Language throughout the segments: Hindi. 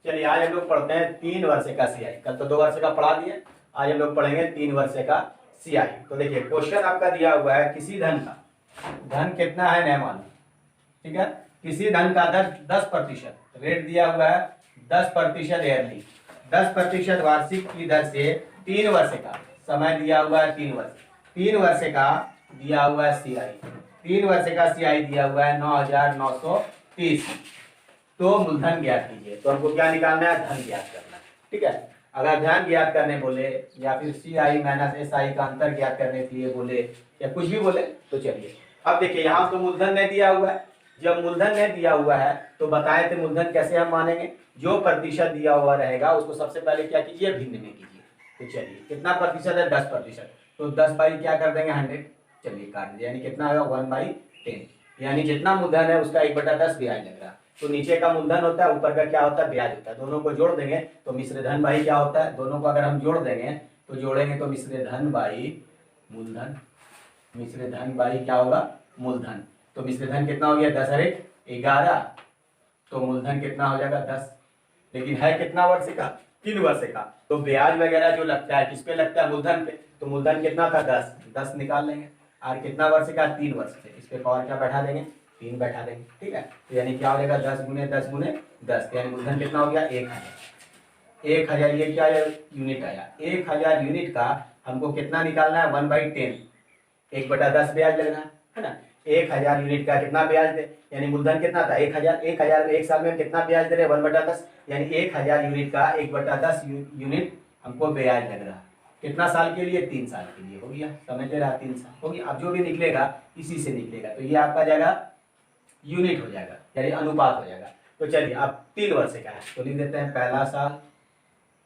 चलिए आज हम लोग पढ़ते हैं 3 वर्ष का सीआई। कल तो 2 वर्ष का पढ़ा दिए, आज हम लोग पढ़ेंगे 3 वर्ष का सीआई। तो देखिए क्वेश्चन आपका दिया हुआ है, किसी धन का, धन कितना है नहीं मालूम, ठीक है, किसी धन का 10% रेट दिया हुआ है 10% ईयरली, 10% वार्षिक की दर से 3 वर्ष का समय दिया हुआ है, 3 वर्ष, 3 वर्ष का दिया हुआ है सीआई, 3 वर्ष का सीआई दिया हुआ है 9,930। तो मूलधन ज्ञात कीजिए। तो हमको क्या निकालना है, धन ज्ञात करना है, ठीक है। अगर धन ज्ञात करने बोले या फिर सीआई माइनस एसआई का अंतर ज्ञात करने के लिए बोले या कुछ भी बोले तो चलिए। अब देखिए यहाँ तो मूलधन नहीं दिया हुआ है, जब मूलधन नहीं दिया हुआ है तो बताए थे मूलधन कैसे हम मानेंगे, जो प्रतिशत दिया हुआ रहेगा उसको सबसे पहले क्या कीजिए, भिन्न में कीजिए। तो चलिए कितना प्रतिशत है, 10%, तो 10 बाई क्या कर देंगे 100, चलिए काट दीजिए, यानी कितना होगा 1/10, यानी जितना मूलधन है उसका 1/10 ब्याज लग रहा है। तो नीचे का मूलधन होता है, ऊपर का क्या होता है, ब्याज होता है। दोनों को जोड़ देंगे तो मिश्र धन भाई क्या होता है, दोनों को अगर हम जोड़ देंगे तो जोड़ेंगे तो मिश्र धन बाई मूलधन, मिश्र धन बाई क्या होगा, मूलधन। तो मिश्र धन कितना हो गया, 10 और 1 11, तो मूलधन कितना हो जाएगा 10। लेकिन है कितना वर्ष का, 3 वर्ष का। तो ब्याज वगैरह जो लगता है किस पे लगता है, मूलधन पे। तो मूलधन कितना था 10 निकाल लेंगे, और कितना वर्ष का, 3 वर्ष से। इस पे पावर क्या बैठा देंगे, 3 बैठा देंगे, ठीक है। तो यानी क्या हो जाएगा 10 गुने 10 गुने 10, यानी मूलधन कितना हो गया 1000। 1000 ये क्या यूनिट आया, 1000 यूनिट का हमको कितना निकालना है, 1/10, 1/10 ब्याज लगना है ना। 1000 यूनिट का कितना ब्याज दे, यानी मूलधन कितना था 1000, 1000 एक साल में कितना ब्याज दे रहे 1/10, यानी 1000 यूनिट का 1/10 यूनिट हमको ब्याज लग रहा है। कितना साल के लिए, 3 साल के लिए। हो गया, समझ ले रहा, 3 साल हो गया। अब जो भी निकलेगा इसी से निकलेगा, तो ये आपका जाएगा यूनिट हो जाएगा, यानी अनुपात हो जाएगा। तो चलिए अब 3 वर्ष का है तो लिख देते हैं पहला साल,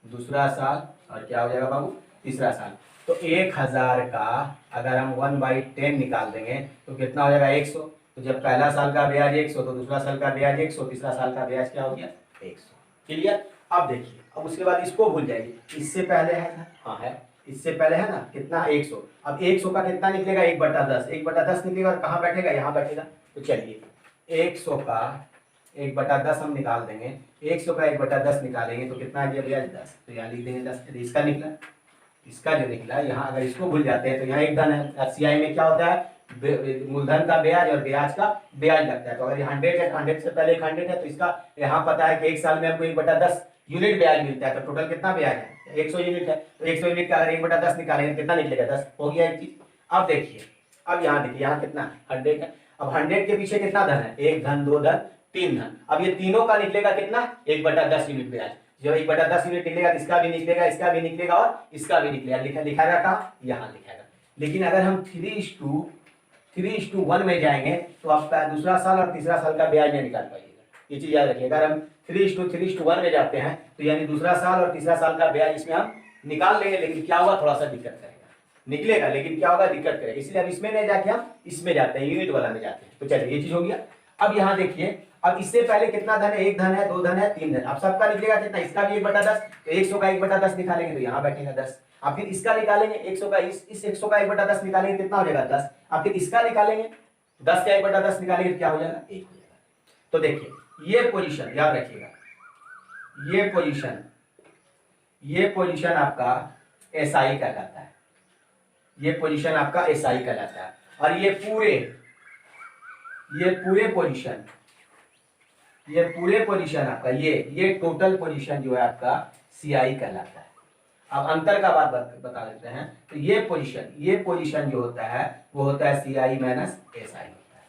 दूसरा साल और क्या हो जाएगा बाबू, तीसरा साल। तो 1000 का अगर हम 1/10 निकाल देंगे तो कितना हो जाएगा 100। तो जब पहला साल का ब्याज 100 तो दूसरा साल का ब्याज 100, तीसरा साल का ब्याज क्या हो गया 100। क्लियर। अब देखिए, अब उसके बाद इसको भूल जाइए, इससे पहले है ना, हाँ है, इससे पहले है ना कितना 100। अब 100 का कितना निकलेगा 1/10, 1/10 निकलेगा और कहाँ बैठेगा, यहाँ बैठेगा। तो चलिए 100 का 1/10 हम निकाल देंगे, 100 का 1/10 निकालेंगे तो कितना आ गया ब्याज 10। तो यहाँ लिख देंगे 10। इसका निकला, इसका जो निकला, यहाँ अगर इसको भूल जाते हैं तो यहाँ एक धन है, सीआई में क्या होता है, मूलधन का ब्याज और ब्याज का ब्याज लगता है। तो अगर 100 है, 100 से पहले 100 है, तो इसका यहाँ पता है कि एक साल में हमको 1/10 यूनिट ब्याज मिलता है। तो टोटल कितना ब्याज है, 100 यूनिट है। तो 100 यूनिट का अगर 1/10 निकालेंगे कितना निकलेगा 10। हो गया एक चीज। अब देखिए, अब यहाँ देखिए, यहाँ कितना 100 है। अब 100 के पीछे कितना धन है, 1 धन 2 धन 3 धन। अब ये तीनों का निकलेगा कितना 1/10 यूनिट ब्याज। जब 1/10 यूनिट निकलेगा, इसका भी निकलेगा, इसका भी निकलेगा और इसका भी निकलेगा। लिखाएगा कहाँ, यहाँ लिखाएगा। लेकिन अगर हम 3:1 में जाएंगे तो आपका दूसरा साल और तीसरा साल का ब्याज नहीं निकाल पाइएगा। ये चीज याद रखिएगा। अगर हम 3:1 में जाते हैं तो यानी दूसरा साल और तीसरा साल का ब्याज इसमें हम निकाल लेंगे, लेकिन क्या होगा, थोड़ा सा दिक्कत करेगा, निकलेगा लेकिन क्या होगा, दिक्कत करेगा। इसलिए अब इसमें नहीं जाके हम इसमें जाते हैं, यूनिट वाला में जाते हैं। तो चलिए ये चीज हो गया। अब यहाँ देखिए, अब इससे पहले कितना धन है, 1 धन है, 2 धन है, 3 धन। अब सबका निकलेगा कितना, इसका भी 1/10, तो 100 का 1/10 निकालेंगे तो यहाँ बैठेगा 10। अब फिर इसका निकालेंगे 100 का, इस 100 का 1/10 निकालेंगे कितना हो जाएगा 10। अब फिर इसका निकालेंगे 10 का 1/10 निकालेंगे क्या हो जाएगा 1 हो जाएगा। तो देखिए ये पोजीशन याद रखिएगा, ये पोजीशन आपका एसआई कहलाता है, ये पोजीशन आपका एसआई कहलाता है। और ये पूरे पोजीशन आपका ये टोटल पोजीशन जो है आपका सीआई कहलाता है। अब अंतर का बात बता देते हैं। तो ये पोजीशन जो होता है वो होता है सीआई माइनस एसआई होता है,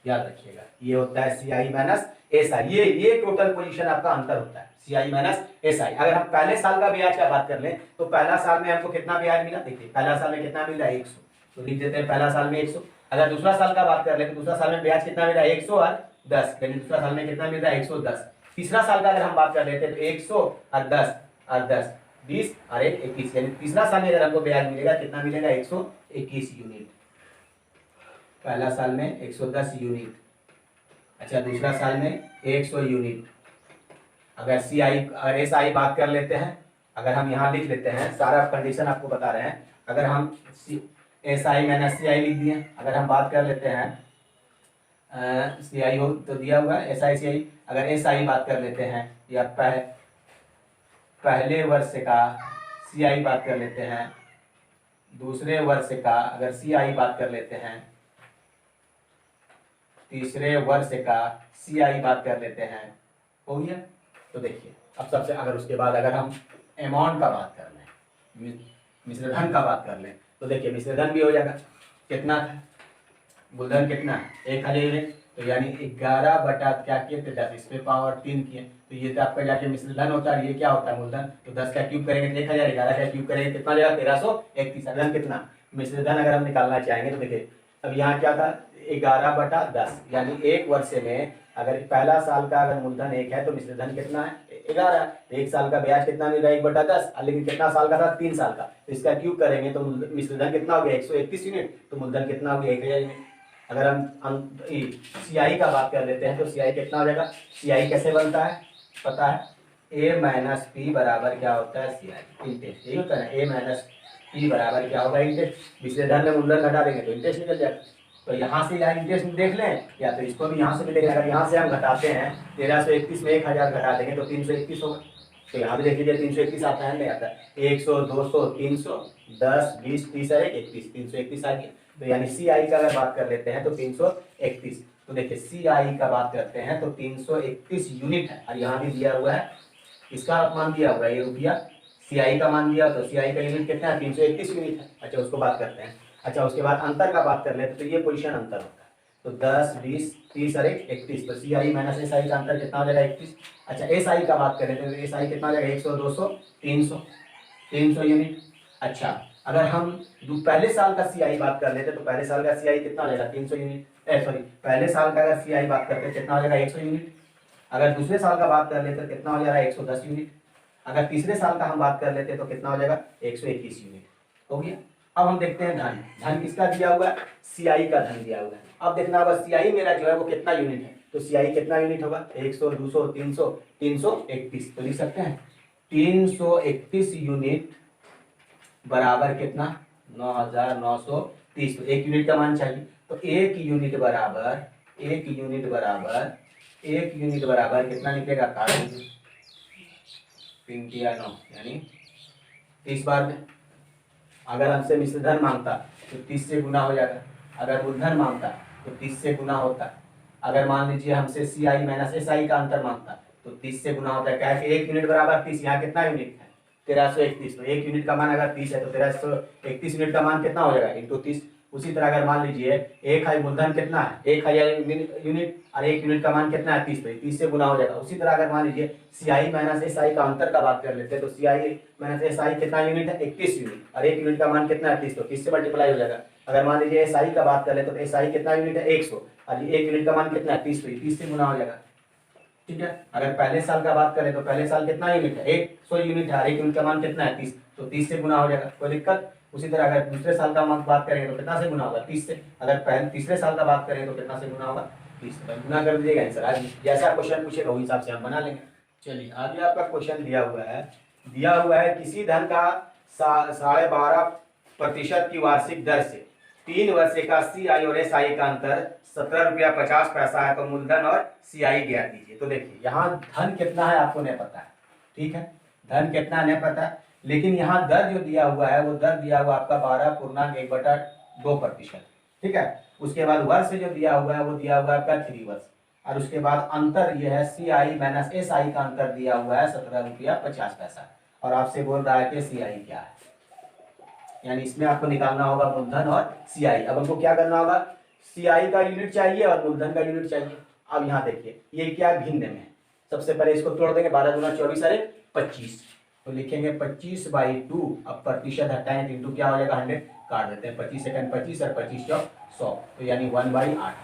याद रखिएगा। ये होता है सीआई माइनस एसआई, ये टोटल पोजीशन आपका अंतर होता है, सीआई माइनस एसआई। अगर हम पहले साल का ब्याज का बात कर लें तो पहला साल में हमको कितना ब्याज मिला, देखिए पहला साल में कितना मिला 100, तो लिख देते हैं पहला साल में 100। अगर दूसरा साल का बात कर ले तो दूसरा साल में ब्याज कितना मिला 100 और 10, यानी दूसरा साल में कितना मिल रहा है 110। तीसरा साल का अगर हम बात कर लेते हैं तो 100 और 10 और 10 20 और 1 21, यानी तीसरा साल में अगर हमको ब्याज मिलेगा कितना मिलेगा 121 यूनिट। पहला साल में 110 यूनिट, अच्छा दूसरा साल में 100 यूनिट। अगर सीआई और एसआई बात कर लेते हैं, अगर हम यहाँ लिख लेते हैं, सारा कंडीशन आपको बता रहे हैं। अगर हम एसआई माइनस सीआई लिख दिए, अगर हम बात कर लेते हैं सी आई हो तो दिया हुआ है एस आई सी आई। अगर एस आई बात कर लेते हैं या पहले वर्ष का सी आई बात कर लेते हैं, दूसरे वर्ष का अगर सी आई बात कर लेते हैं, तीसरे वर्ष का सी आई बात कर लेते हैं, हो गया। तो देखिए अब सबसे अगर उसके बाद अगर हम अमाउंट का बात कर लें, मिश्रधन का बात कर लें, तो देखिए मिश्रधन भी हो जाएगा। कितना था मूलधन, कितना 1000 यूनिट, तो यानी 11 बटा क्या किए थे 10, इस पे पावर 3 किए, तो ये तो आपका जाके मिश्रधन होता है, ये क्या होता है मूलधन। तो 10 का क्यूब करेंगे 1000, 11 का क्यूब करेंगे कितना जाएगा 1331। धन कितना मिश्रधन अगर हम निकालना चाहेंगे तो देखिए अब यहाँ क्या था 11 बटा 10, यानी एक वर्ष में अगर पहला साल का अगर मूलधन 1 है तो मिश्रधन कितना है 11। एक साल का ब्याज कितना मिल रहा है 1/10, लेकिन कितना साल का था 3 साल का, तो इसका क्यूब करेंगे तो मिश्रधन कितना हो गया 131 यूनिट, तो मूलधन कितना हो गया 1000 यूनिट। अगर हम सीआई का बात कर लेते हैं तो सीआई कितना हो जाएगा, सीआई कैसे बनता है पता है, ए माइनस पी बराबर क्या होता है सीआई इंटरेस्ट, यही होता है। ए माइनस पी बराबर क्या होगा इंटरेस्ट, मिश्रधन में मूलधन घटा देंगे तो इंटरेस्ट निकल जाएगा। तो यहाँ से यहाँ इंटरेस्ट देख लें या तो इसको भी यहाँ से भी देख लें। अगर यहाँ से हम घटाते हैं 1331 में 1000 घटा देंगे तो 321 होगा, तो यहाँ भी देख लीजिए 321 आता है नहीं आता है, 100 200 300 10 20 30 और 31 331 आ गया। तो यानी सी आई का अगर बात कर लेते हैं तो 331, तो देखिए सी आई का बात करते हैं तो 331 यूनिट है, और यहाँ भी दिया हुआ है इसका मान दिया हुआ है ये रुपया, सी आई का मान दिया, तो सी आई का यूनिट कितना है 331 यूनिट है। अच्छा उसको बात करते हैं। अच्छा उसके बाद अंतर का बात कर लेते हैं तो ये पोजीशन अंतर होता है, तो 10 20 30 और 31, तो सी आई माइनस एस आई का अंतर कितना हो जाएगा 31। अच्छा एस आई का बात करें तो एस आई कितना हो जाएगा 100 200 300 यूनिट। अच्छा अगर हम पहले साल का सी आई बात कर लेते तो पहले साल का सी आई कितना हो जाएगा 300 यूनिट, सॉरी पहले साल का अगर सी आई बात करते कितना हो जाएगा 100 यूनिट। अगर दूसरे साल का बात कर लेते तो कितना हो जाएगा 110 यूनिट। अगर तीसरे साल का हम बात कर लेते तो कितना हो जाएगा 121 यूनिट, हो गया। अब हम देखते हैं धन, धन किसका दिया हुआ है सीआई का धन दिया हुआ है। अब देखना होगा सीआई मेरा जो है वो कितना यूनिट है, तो सीआई कितना यूनिट होगा 100 200 300 331, तो लिख सकते हैं 331 यूनिट बराबर कितना 9930, तो एक यूनिट का मान चाहिए, तो एक यूनिट बराबर कितना निकलेगा 3 या 9 यानी 30 बार में। अगर हमसे मिश्रधन मांगता तो 30 से गुना हो जाता, अगर मूलधन मांगता तो 30 से गुना होता। अगर मान लीजिए हमसे सी आई माइनस एस आई का अंतर मांगता तो 30 से गुना होता है, क्या है कि एक यूनिट बराबर 30, यहाँ कितना यूनिट है 1331, तो एक यूनिट का मान अगर 30 है तो 1331 यूनिट का मान कितना हो जाएगा इंटू 30। उसी तरह अगर मान लीजिए 1000 मूलधन कितना है 1000 यूनिट और एक यूनिट का मान कितना है 30, तो 30 से गुना हो जाएगा। उसी तरह अगर मान लीजिए सी आई माइनस एस आई का अंतर का बात कर लेते हैं तो सी आई माइनस एस आई कितना यूनिट है 21 यूनिट, और एक यूनिट का मान कितना है 30, तो 30 से मल्टीप्लाई हो जाएगा। अगर मान लीजिए एस आई का बात कर ले तो एस आई कितना यूनिट है 100, और एक यूनिट का मान कितना है 30, तो 30 से गुना हो जाएगा, ठीक है। अगर पहले साल का बात करें तो पहले साल कितना यूनिट है 100 यूनिट है, एक यूनिट का मान कितना है 30, तो 30 से गुना हो जाएगा, कोई दिक्कत। उसी तरह अगर दूसरे साल का मान बात करेंगे तो कितना से गुना होगा 30 से, अगर पहले तीसरे साल का बात करें तो कितना से गुना होगा 30 से, गुना कर दीजिएगा आंसर आज जैसा क्वेश्चन पूछेगा उस हिसाब से हम बना लेंगे। चलिए आगे आपका क्वेश्चन दिया हुआ है किसी धन का 12.5% की वार्षिक दर से 3 वर्ष का सी आई और एस आई का अंतर 17 रुपया 50 पैसा है, तो मूलधन और सी आई ज्ञात कीजिए। तो देखिए यहाँ धन कितना है आपको नहीं पता है, ठीक है, धन कितना नहीं पता है, लेकिन यहाँ दर जो दिया हुआ है वो दर दिया हुआ आपका 12.1/2%, ठीक है। उसके बाद वर्ष जो दिया हुआ है वो दिया हुआ है आपका 3 वर्ष, और उसके बाद अंतर ये है सी आई माइनस एस आई का अंतर दिया हुआ है 17 रुपया 50 पैसा, और आपसे बोल रहा है कि सी आई क्या है, यानी इसमें आपको निकालना होगा मूलधन और सी आई। अब हमको क्या करना होगा, सी आई का यूनिट चाहिए और मूलधन का यूनिट चाहिए। अब यहाँ देखिए ये क्या भिन्न में है, सबसे पहले इसको तोड़ देंगे 12 दूना 24 और 25, तो लिखेंगे 25/2, अब प्रतिशत हटाएं तो इंटू क्या हो जाएगा 100 काट देते हैं, 25 सेकंड 25 और 25 चौक 100, तो यानी 1/8,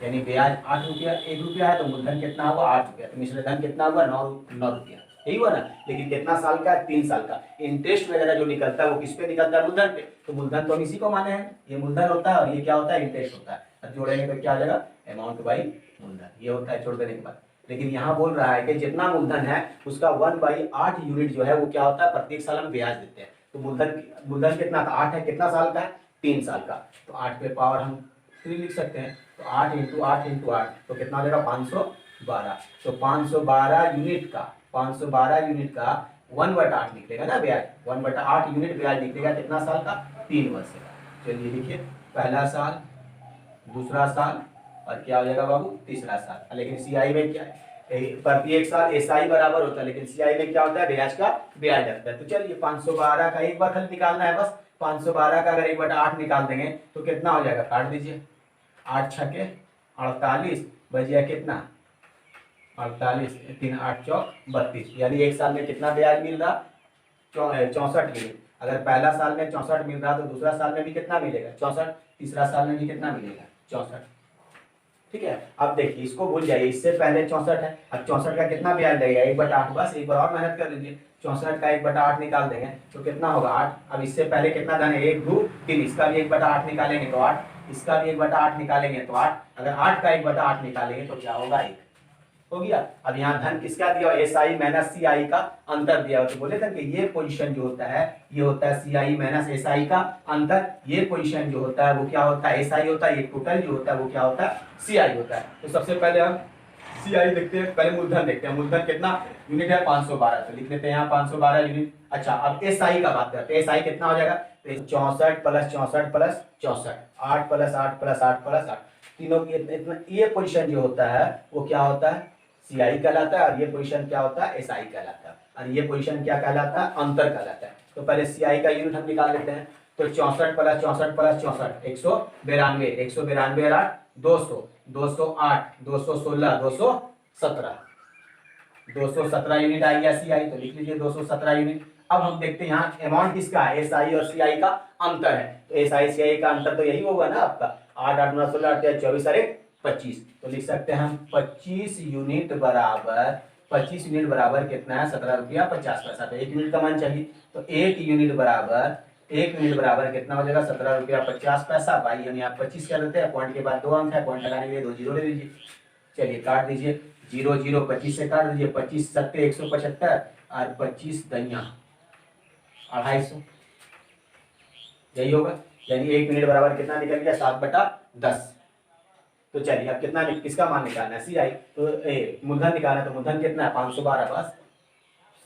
यानी ब्याज 8 रुपया 1 रुपया है, तो मूलधन कितना हुआ 8 रुपया, तो मिश्रधन कितना हुआ 9 रुपया, यही हुआ ना। लेकिन कितना साल का 3 साल का, इंटरेस्ट वगैरह जो निकलता है वो किस पे निकलता है मूलधन पे, तो मूलधन तो हम इसी को माने हैं, ये मूलधन होता है और ये क्या होता है इंटरेस्ट होता है, अब जोड़ेंगे तो क्या आ जाएगा अमाउंट बाई मूलधन, ये होता है छोड़ देने के बाद। लेकिन यहाँ बोल रहा है कि जितना मूलधन है उसका 1/8 यूनिट जो है वो क्या होता है प्रत्येक साल हम ब्याज देते हैं, तो मूलधन कितना था 8 है, कितना साल का है 3 साल का, तो 8 पे पावर हम 3 लिख सकते हैं। तो 8 इंटू 8 इंटू 8 तो कितना हो जाएगा 512। तो 512 यूनिट का 1/8 निकलेगा ना ब्याज, 1/8 यूनिट ब्याज निकलेगा कितना साल का, 3 वर्ष का। चलिए लिखिए, पहला साल, दूसरा साल और क्या हो जाएगा बाबू, तीसरा साल। लेकिन सीआई में क्या है, प्रत्येक साल एसआई बराबर होता है, लेकिन सीआई में क्या होता है, ब्याज का ब्याज लगता है। तो चलिए 512 का एक बार खाली निकालना है बस। 512 का अगर 1/8 निकाल देंगे तो कितना हो जाएगा, काट दीजिए, 8 छके 48 बजिया कितना 48, 3 8 चौक 32, यानी एक साल में कितना ब्याज मिल रहा, 64 यूनिट। अगर पहला साल में 64 मिल रहा तो दूसरा साल में भी कितना मिलेगा, 64, तीसरा साल में भी कितना मिलेगा, 64। ठीक है, अब देखिए इसको भूल जाइए, इससे पहले 64 है, अब 64 का कितना ब्याज लगेगा, 1/8। बस एक बार और मेहनत कर लीजिए, 64 का 1/8 निकाल देंगे तो कितना होगा 8। अब इससे पहले कितना धन है, 1 2 3, इसका भी 1/8 निकालेंगे तो 8, इसका भी 1/8 निकालेंगे तो 8। अगर 8 का 1/8 निकालेंगे तो क्या होगा, 1 हो गया। अब यहाँ धन किसका दिया, एस आई माइनस सी आई का अंतर दिया, तो बोले थे कि ये पोजीशन जो होता है ये होता है सी आई माइनस एस आई का अंतर। ये पोजीशन जो होता है वो क्या होता है, एस आई होता है। ये टोटल जो होता है वो क्या होता है, सी आई होता है। तो सबसे पहले हम सी आई देखते हैं, पहले मूलधन देखते हैं। मूलधन कितना यूनिट है, 512, तो लिख लेते हैं यहाँ 512 यूनिट। अच्छा, अब एस आई का बात करते हैं, एस आई कितना हो जाएगा, 64 plus 64 plus 64, 8 plus 8 plus 8 plus 8, तीनों की इतना। ये पोजीशन जो होता है वो क्या होता है, सीआई कहलाता है, और ये पोजीशन क्या होता है, एसआई कहलाता है, और ये पोजीशन क्या कहलाता है, अंतर कहलाता है। तो पहले सीआई का यूनिट हम निकाल लेते हैं। तो 64 प्लस 64 प्लस 64, 192, 192 और 8 200, 208, 216, 217, 217 यूनिट आ गया सीआई, तो लिख लीजिए 217 यूनिट। अब हम देखते हैं यहाँ अमाउंट किसका है, एसआई और सीआई का अंतर है। तो एसआई सीआई का अंतर तो यही होगा ना आपका, 8 8 9 16 8 24 और 25, तो लिख सकते हैं हम 25 यूनिट बराबर, 25 यूनिट बराबर कितना है, 17 रुपया 50 पैसा। तो 1 यूनिट का मान चाहिए, तो 1 यूनिट बराबर, 1 यूनिट बराबर कितना हो जाएगा, 17 रुपया 50 पैसा। भाई हम यहाँ 25 कर देते हैं, पॉइंट के बाद 2 अंक है, पॉइंट लगाने के लिए 2 जीरो ले लीजिए। चलिए काट दीजिए, 0 0 25 से काट दीजिए, 25 सत्ते 175 और 25 दनिया 250, यही होगा। यानी 1 यूनिट बराबर कितना निकल गया, 7/10। तो चलिए अब कितना, किसका मान निकालना है, सी आई। तो मूलधन निकालना है, तो मूलधन कितना है 512, बस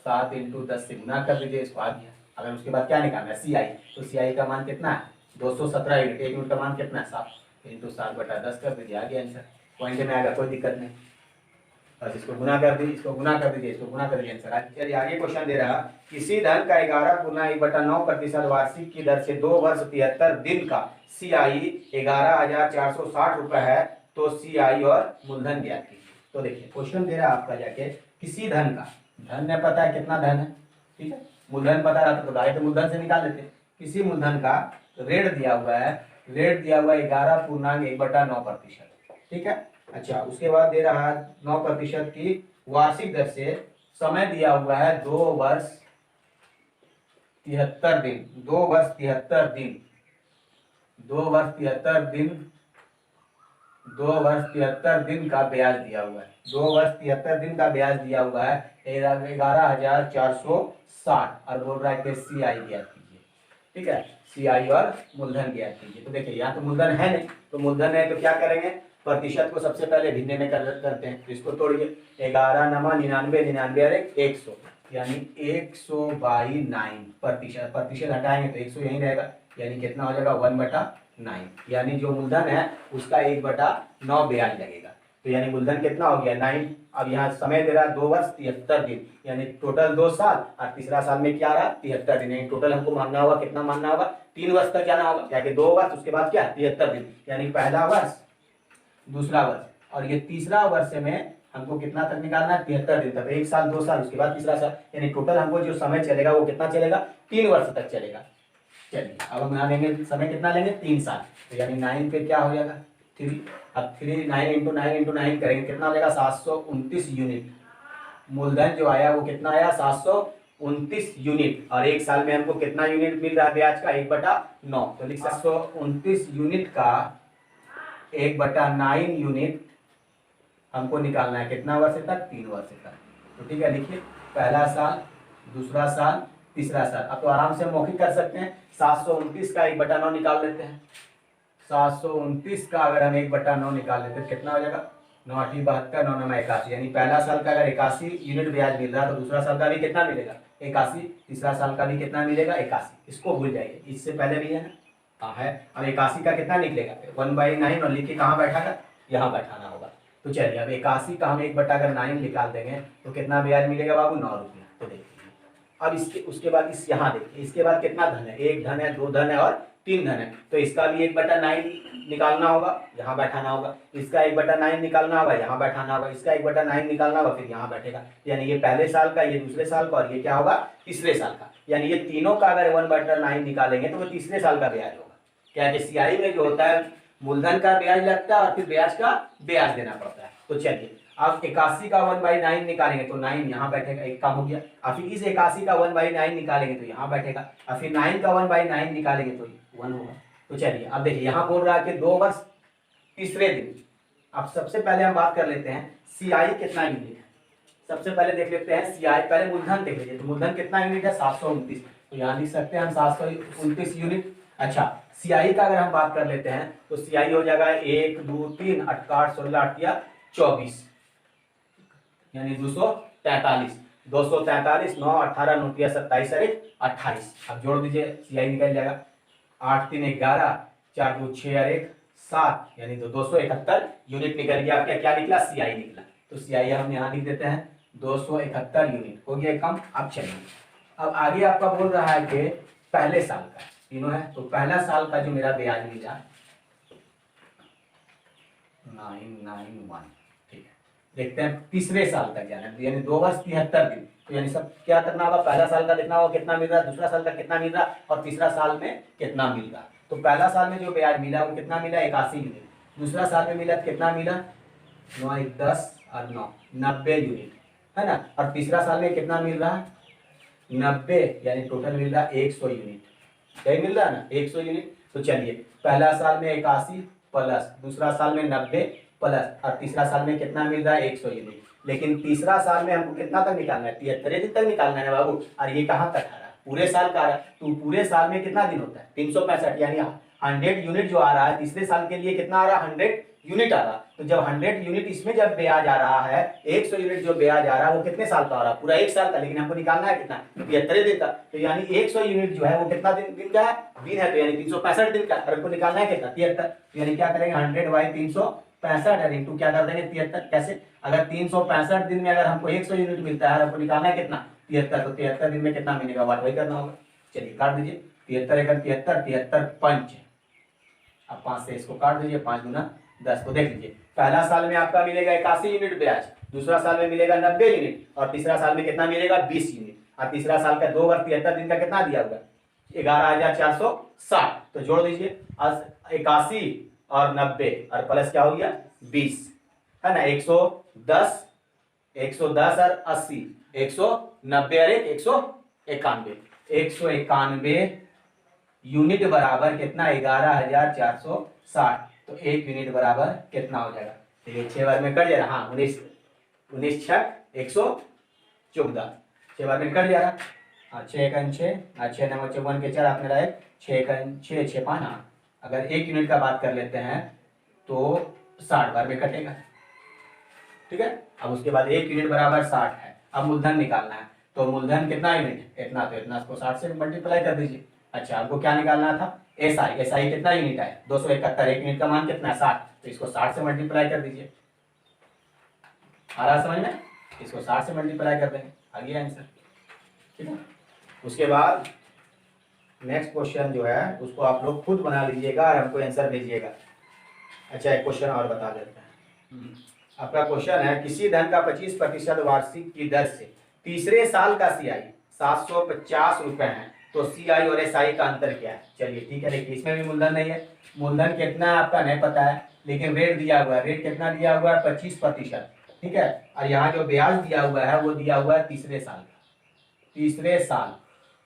7 इंटू 10 से गुना कर दीजिए, इसको आ गया। अगर उसके बाद क्या निकालना है, सी आई, तो सी आई का मान कितना है 217 यूनिट, 1 यूनिट का मान कितना है 7 इंटू 7/10 कर दीजिए, आ गया आंसर। पॉइंट में आएगा, कोई दिक्कत नहीं। बस इसको गुना कर दीजिए, इसको गुना कर दीजिए, इसको गुना कर दीजिए आंसर। चलिए आगे क्वेश्चन दे रहा, किसी धन का 11 × 1/9% वार्षिक की दर से 2 वर्ष 73 दिन का सी आई 11,460 रुपए है, तो सी आई और मूलधन ज्ञात कीजिए। तो देखिए क्वेश्चन दे रहा है आपका जाके, किसी धन का, धन में पता है कितना धन है, ठीक है, मूलधन पता रहता तो डायरेक्ट मूलधन से निकाल लेते। किसी मूलधन का रेट दिया हुआ है, रेट दिया हुआ है 11.1/9%, ठीक है। अच्छा, उसके बाद दे रहा है 9% की वार्षिक दर से, समय दिया हुआ है 2 वर्ष 73 दिन, 2 वर्ष 73 दिन, 2 वर्ष 73 दिन, 2 वर्ष 73 दिन का ब्याज दिया हुआ है, 2 वर्ष 73 दिन का ब्याज दिया हुआ है 11,460, और बोल रहा है कि सी आई ज्ञात कीजिए, ठीक है, सी आई और मूलधन ज्ञात कीजिए। तो देखिए यहाँ तो मूलधन है नहीं, तो मूलधन है तो क्या करेंगे, प्रतिशत को सबसे पहले भिन्ने में करते हैं, तो इसको तोड़िए, 11 नमा 99, 99 और 100, यानी 100/9 प्रतिशत, प्रतिशत हटाएंगे तो 100 यही रहेगा, यानी कितना हो जाएगा 1/9, यानी जो मूलधन है उसका 1/9 ब्याज लगेगा। तो यानी मूलधन कितना हो गया 9। अब यहाँ समय दे रहा है 2 वर्ष 73 दिन, यानी टोटल 2 साल, और तीसरा साल में क्या रहा 73 दिन, यानी टोटल हमको मानना होगा, कितना मानना होगा, 3 वर्ष तक जाना होगा, क्या कि 2 वर्ष उसके बाद क्या 73 दिन, यानी पहला वर्ष, दूसरा वर्ष, और ये तीसरा वर्ष में हमको कितना तक निकालना है 73 दिन तक, 1 साल 2 साल उसके बाद तीसरा साल, यानी टोटल हमको जो समय चलेगा वो कितना चलेगा 3 वर्ष तक चलेगा। चलिए अब हम यहाँ लेंगे समय कितना लेंगे 3 साल, तो यानी 9 पे क्या हो जाएगा 3, अब 3 9 इंटू 9 इंटू 9 करेंगे कितना हो जाएगा 729 यूनिट। मूलधन जो आया वो कितना आया 729 यूनिट, और 1 साल में हमको कितना यूनिट मिल रहा है ब्याज का 1/9, तो लिख 729 यूनिट का 1/9 यूनिट हमको निकालना है, कितना वर्ष तक 3 वर्ष तक। तो ठीक है, लिखिए पहला साल, दूसरा साल, तीसरा साल। अब तो आराम से मौखिक कर सकते हैं, 729 का 1/9 निकाल लेते हैं, 729 का अगर हम 1/9 निकाल लेते तो कितना हो जाएगा? 9 8 72, 9 9 81, यानी पहला साल का अगर 81 यूनिट ब्याज मिल रहा है तो दूसरा साल का भी कितना मिलेगा? 81, तीसरा साल का भी कितना मिलेगा? 81। इसको भूल जाइए, इससे पहले भी है ना? हाँ है। अब 81 का कितना निकलेगा? 1/9 और लिख के कहाँ बैठाना? यहाँ बैठाना होगा। तो चलिए अब 81 का हम 1/9 निकाल देंगे तो कितना ब्याज मिलेगा बाबू? 9 रुपया। तो देखिए अब इसके उसके बाद इस यहाँ देखिए, इसके बाद कितना धन है? 1 धन है, 2 धन है और 3 धन है, तो इसका भी 1/9 निकालना होगा, यहाँ बैठाना होगा। इसका 1/9 निकालना होगा, यहाँ बैठाना होगा। इसका 1/9 निकालना होगा, फिर यहाँ बैठेगा। यानी ये पहले साल का, ये दूसरे साल का और ये क्या होगा? तीसरे साल का। यानी ये तीनों का अगर 1/9 निकालेंगे तो वो तीसरे साल का ब्याज होगा। क्या कि सियाई में जो होता है मूलधन का ब्याज लगता है और फिर ब्याज का ब्याज देना पड़ता है। तो चलिए अब 81 का 1/9 निकालेंगे तो 9 यहाँ बैठेगा, एक काम हो गया। और फिर इस 81 का 1/9 निकालेंगे तो यहाँ बैठेगा, और फिर 9 का 1/9 निकालेंगे तो 1 होगा। तो चलिए अब देखिए यहाँ बोल रहा है कि 2 वर्ष तीसरे दिन। अब सबसे पहले हम बात कर लेते हैं सीआई कितना यूनिट है। सबसे पहले देख लेते हैं सीआई, पहले मूलधन देख लीजिए। तो मूलधन कितना यूनिट है? 729। तो यहाँ लिख सकते हैं हम 729 यूनिट। अच्छा सीआई का अगर हम बात कर लेते हैं तो सीआई हो जाएगा 1 2 3 8 8 16 8 या 24, यानी 243। 243 9 18 9 27 और 28। अब जोड़ दीजिए, सीआई निकल जाएगा 8 3 11 4 2 6 और 1 7, यानी तो 271 यूनिट निकल गया। आपका क्या निकला? सीआई निकला। तो सीआई हम यहाँ लिख देते हैं 271 यूनिट। हो गया काम। अब चलिए अब आगे आपका बोल रहा है कि पहले साल का तीनों है, तो पहला साल का जो मेरा ब्याज मिला 991। ठीक है, देखते हैं तीसरे साल का क्या है, यानी 2 वर्ष 73 दिन। तो यानी सब क्या करना होगा? पहला साल का देखना होगा कितना मिल रहा है, दूसरा साल का कितना मिल रहा है और तीसरा साल में कितना मिल रहा है। तो पहला साल में जो ब्याज मिला वो कितना मिला? 81 यूनिट। दूसरा साल में मिला कितना मिला? 9 1 10 और 9 90 यूनिट, है ना। और तीसरा साल में कितना मिल रहा है? 90, यानी टोटल मिल रहा है 100 यूनिट। सही मिल रहा है ना, 100 यूनिट। तो चलिए पहला साल में 81 प्लस, दूसरा साल में 90 प्लस, और तीसरा साल में कितना मिल रहा है? 100 यूनिट। लेकिन तीसरा साल में हमको कितना तक निकालना है? 73 दिन तक निकालना है बाबू। और ये कहाँ तक आ रहा है? पूरे साल का आ रहा है। तो पूरे साल में कितना दिन होता है? 365, यानी 100 यूनिट जो आ रहा है तीसरे साल के लिए कितना आ रहा है? 100 यूनिट आ रहा। तो जब 100 यूनिट इसमें जब ब्याज आ रहा है, 100 यूनिट जो ब्याज आ रहा है वो कितने साल का आ रहा है? पूरा 1 साल का। लेकिन हमको निकालना है कितना? 73 दिन का। तो यानी 100 यूनिट जो है वो कितना दिन का है? दिन है, तो यानी 365 दिन का। और हमको निकालना है कितना? 73। यानी क्या करेंगे? 100/365 और इंटू क्या कर देंगे? 73। कैसे? अगर 365 दिन में अगर हमको 100 यूनिट मिलता है, हमको निकालना है कितना? 73। तो 73 दिन में कितना मिलेगा? वही करना होगा। चलिए काट दीजिए, 73 1 73, 73 5। अब 5 से इसको काट दीजिए, 5 गुना 10। तो देख लीजिए पहला साल में आपका मिलेगा 81 यूनिट ब्याज, दूसरा साल में मिलेगा 90 यूनिट, और तीसरा साल में कितना मिलेगा? 20 यूनिट। और तीसरा साल का 2 वर्ष 73 दिन का कितना दिया हुआ? 11,460। तो जोड़ दीजिए 81 और 90 और प्लस क्या हो गया? 20, है ना। 110 और 80, 190 और 191। 191 यूनिट बराबर कितना? 11,460। तो 1 यूनिट बराबर कितना हो जाएगा? देखिए 6 बार में कट जाएगा। हाँ 19 6 114, 6 बार में कट जाएगा। हाँ 6 1 6, 6 9 54 के 4 आपने रहे 6 1 6 6 5। हाँ अगर 1 यूनिट का बात कर लेते हैं तो 60 बार में कटेगा। ठीक है, अब उसके बाद 1 यूनिट बराबर 60 है। अब मूलधन निकालना है, तो मूलधन कितना यूनिट? इतना। तो इतना इसको 60 से मल्टीप्लाई कर दीजिए। अच्छा आपको क्या निकालना था? एसआई। एसआई कितना यूनिट है? 271। 1 यूनिट का मान कितना है? 60। तो इसको 60 से मल्टीप्लाई कर दीजिए। आ रहा समझ में? इसको 60 से मल्टीप्लाई कर देंगे, आ गया आंसर। ठीक है, उसके बाद नेक्स्ट क्वेश्चन जो है उसको आप लोग खुद बना लीजिएगा और हमको आंसर भेजिएगा। अच्छा एक क्वेश्चन और बता देते हैं। आपका क्वेश्चन है किसी धन का 25% वार्षिक की दर से तीसरे साल का सीआई 750 रुपए है, तो सीआई और एसआई का अंतर क्या है? चलिए ठीक है, देखिए इसमें भी मूलधन नहीं है। मूलधन कितना है आपका नहीं पता है, लेकिन रेट दिया हुआ है। रेट कितना दिया हुआ है? 25%। ठीक है, और यहाँ जो ब्याज दिया हुआ है वो दिया हुआ है तीसरे साल का।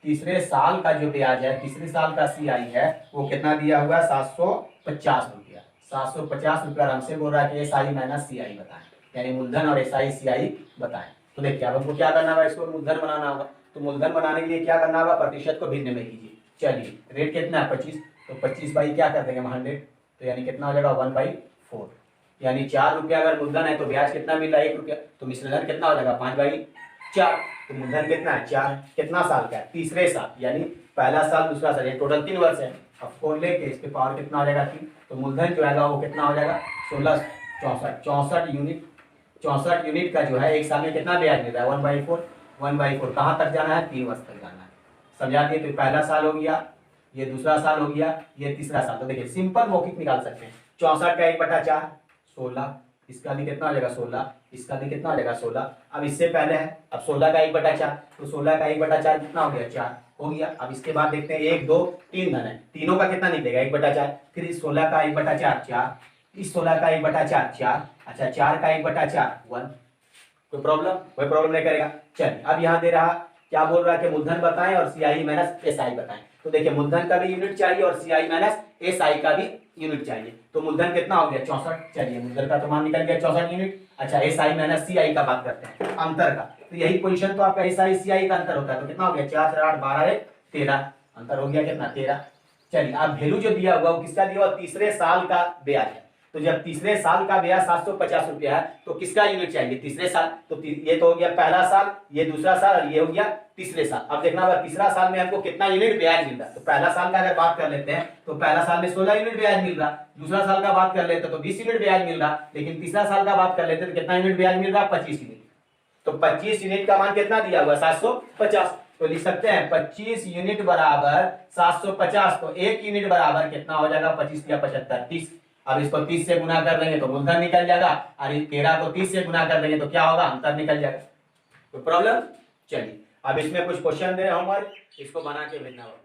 तीसरे साल का जो ब्याज है, तीसरे साल का सीआई है वो कितना दिया हुआ है? 750 रुपया। 750 रुपया। हमसे बोल रहा है कि एसआई माइनस सीआई बताएं, यानी मूलधन और एसआई सीआई बताएं। तो देखिए अब हमको क्या करना होगा? इसको मूलधन बनाना होगा। तो मूलधन बनाने के लिए क्या करना होगा? प्रतिशत को भिन्न में कीजिए। चलिए रेट कितना है? 25। तो 25 बाई क्या कर देंगे हम? 100। तो यानी कितना हो जाएगा 1/4, यानी 4 रुपया अगर मूलधन है तो ब्याज कितना मिल रहा है 1 रुपया, तो मिश्रधन कितना हो जाएगा 5/4। तो मूलधन कितना है 4, कितना साल का है तीसरे साल, यानी पहला साल दूसरा साल, ये टोटल 3 वर्ष है। अब 4 लेके इसके पावर कितना हो जाएगा 3, तो मूलधन जो है वो कितना हो जाएगा 64 यूनिट। 64 यूनिट का जो है एक साल में कितना ब्याज मिल रहा है 1/4 कहाँ तक जाना है 3 वर्ष तक जाना है। समझा दिए, तो पहला साल हो गया, ये दूसरा साल हो गया, ये तीसरा साल। तो देखिए सिंपल मौखिक निकाल सकते हैं, 64 का 1/4 16, इसका भी कितना हो जाएगा 16, इसका भी कितना हो जाएगा 16। अब इससे पहले है, अब 16 का 1/4, तो 16 का 1/4 कितना हो गया 4 हो गया। अब इसके बाद देखते हैं 1 2 3 धन है, तीनों का कितना निकलेगा 1/4, फिर इस 16 का 1/4 4, इस 16 का 1/4 4, अच्छा 4 का 1/4 1। कोई प्रॉब्लम नहीं करेगा। चलिए अब यहाँ दे रहा क्या बोल रहा है कि मूलधन बताएं और सीआई माइनस एसआई बताएं। तो देखिए मूलधन का भी यूनिट चाहिए और सीआई माइनस एसआई का भी यूनिट चाहिए। तो मूलधन कितना हो गया 64, चलिए मूलधन का तो मान निकल गया 64 यूनिट। अच्छा एसआई माइनस सीआई का बात करते हैं अंतर का, तो यही पोजीशन तो आपका एसआई सीआई का अंतर होता है। तो कितना हो गया 4 4 8 12 13, अंतर हो गया कितना 13। चलिए अब वैल्यू जो दिया हुआ वो किसका दिया हुआ तीसरे साल का ब्याज है। तो जब तीसरे साल का ब्याज 750 रुपया है तो किसका यूनिट चाहिए तीसरे साल। तो ये तो हो गया पहला साल, ये दूसरा साल और ये हो गया तीसरे साल। अब देखना होगा तीसरा साल में हमको कितना यूनिट ब्याज मिल रहा है। तो पहला साल का अगर बात कर लेते हैं तो पहला साल में 16 यूनिट ब्याज मिल रहा, दूसरा साल का बात कर लेते तो 20 यूनिट ब्याज मिल रहा, लेकिन तीसरा साल का बात कर लेते तो कितना यूनिट ब्याज मिल रहा 25 यूनिट। तो 25 यूनिट का मान कितना दिया हुआ 750, तो लिख सकते हैं 25 यूनिट बराबर 750। तो 1 यूनिट बराबर कितना हो जाएगा 25 या 75 30। अब इसको 30 से गुना कर देंगे तो मूलधन निकल जाएगा, और 13 को 30 से गुना कर देंगे तो क्या होगा अंतर निकल जाएगा। तो प्रॉब्लम, चलिए अब इसमें कुछ क्वेश्चन दे रहे हैं होमवर्क, इसको बना के भेजना होगा।